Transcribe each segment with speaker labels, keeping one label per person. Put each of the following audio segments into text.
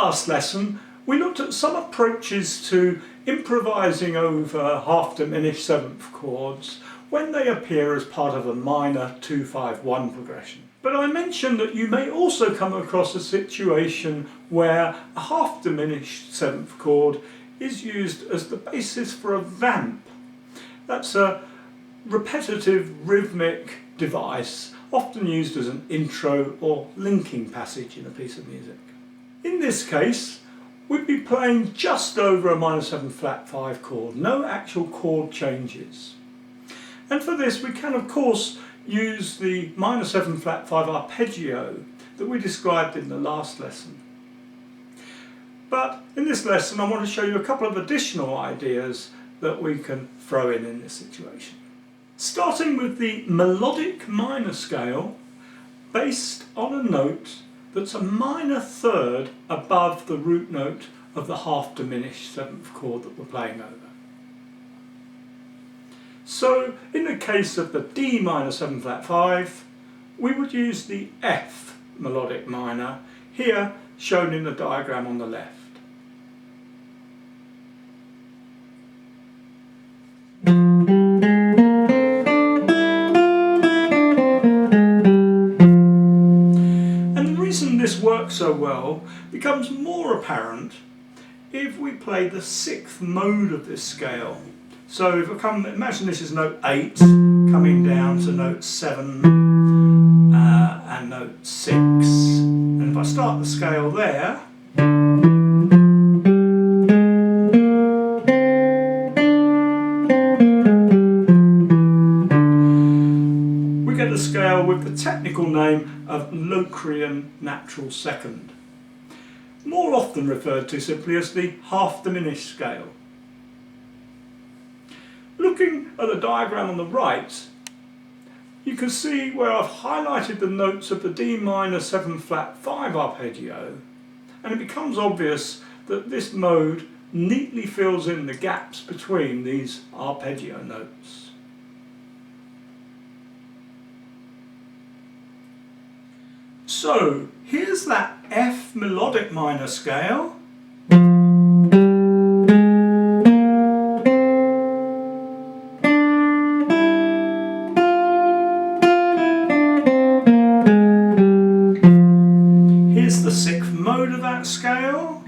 Speaker 1: last lesson we looked at some approaches to improvising over half-diminished seventh chords when they appear as part of a minor 2-5-1 progression. But I mentioned that you may also come across a situation where a half-diminished seventh chord is used as the basis for a vamp. That's a repetitive rhythmic device often used as an intro or linking passage in a piece of music. In this case, we'd be playing just over a minor 7 flat 5 chord, no actual chord changes. And for this we can of course use the minor 7 flat 5 arpeggio that we described in the last lesson. But in this lesson I want to show you a couple of additional ideas that we can throw in this situation. Starting with the Melodic Minor Scale, based on a note that's a minor third above the root note of the half-diminished seventh chord that we're playing over. So in the case of the D minor 7 flat 5, we would use the F Melodic Minor, here shown in the diagram on the left. This works so well becomes more apparent if we play the sixth mode of this scale. So if I imagine this is note 8 coming down to note 7 and note 6, and if I start the scale there, we get a scale with the technical name of locrian natural second, more often referred to simply as the half-diminished scale. Looking at the diagram on the right, you can see where I've highlighted the notes of the D minor 7 flat 5 arpeggio, and it becomes obvious that this mode neatly fills in the gaps between these arpeggio notes. So here's that F Melodic Minor Scale. Here's the sixth mode of that scale.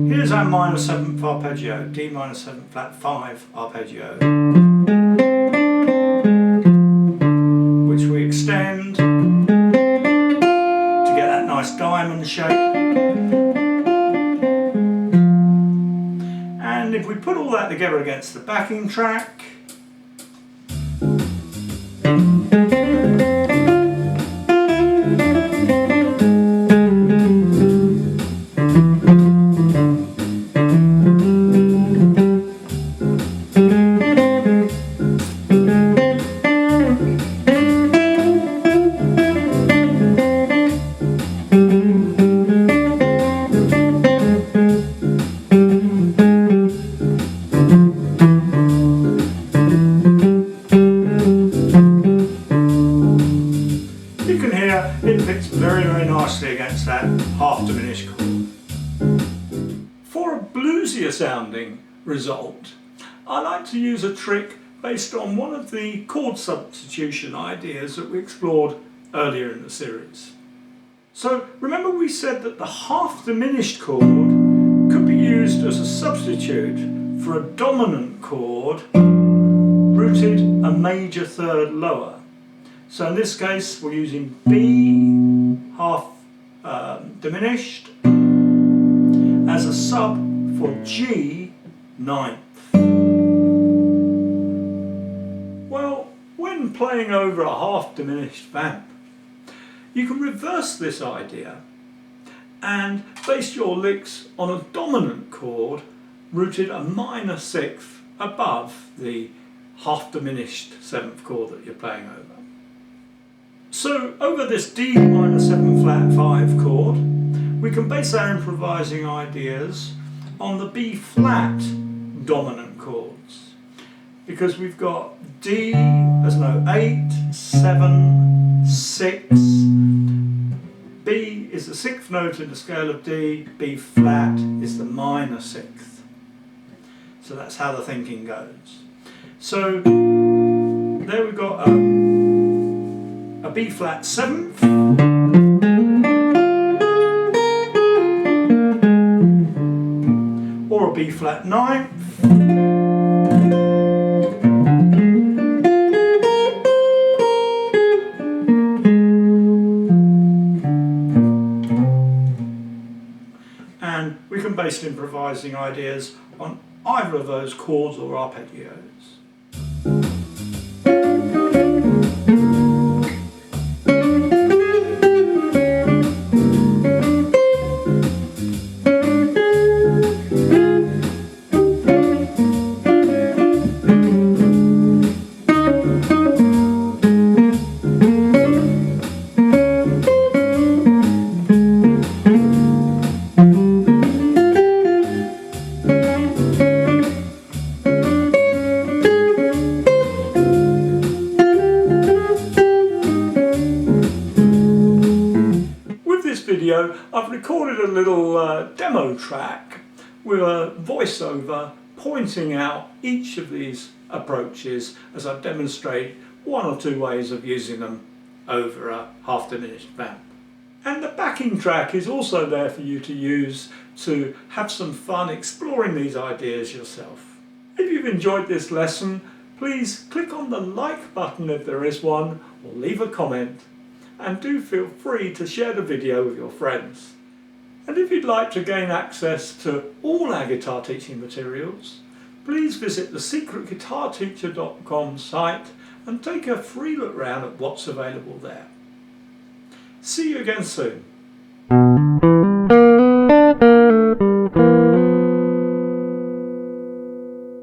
Speaker 1: Here's our minor 7th arpeggio, D minor 7 flat 5 arpeggio, which we extend to get that nice diamond shape. And if we put all that together against the backing track, it fits very, very nicely against that half-diminished chord. For a bluesier sounding result, I like to use a trick based on one of the chord substitution ideas that we explored earlier in the series. So remember we said that the half-diminished chord could be used as a substitute for a dominant chord rooted a major third lower. So in this case we're using B half diminished as a sub for G ninth. Well, when playing over a half diminished vamp, you can reverse this idea and base your licks on a dominant chord rooted a minor sixth above the half diminished seventh chord that you're playing over. So over this D minor 7 flat 5 chord, we can base our improvising ideas on the B flat dominant chords. because we've got D as note 8, 7, 6, B is the 6th note in the scale of D, B flat is the minor 6th. So that's how the thinking goes. So there we've got a B flat 7th, or a B flat 9th, and we can base improvising ideas on either of those chords or arpeggios. I've recorded a little demo track with a voiceover pointing out each of these approaches as I demonstrate one or two ways of using them over a half-diminished vamp. And the backing track is also there for you to use to have some fun exploring these ideas yourself. If you've enjoyed this lesson, please click on the like button if there is one, or leave a comment. And do feel free to share the video with your friends. And if you'd like to gain access to all our guitar teaching materials, please visit the secretguitarteacher.com site and take a free look round at what's available there. See you again soon.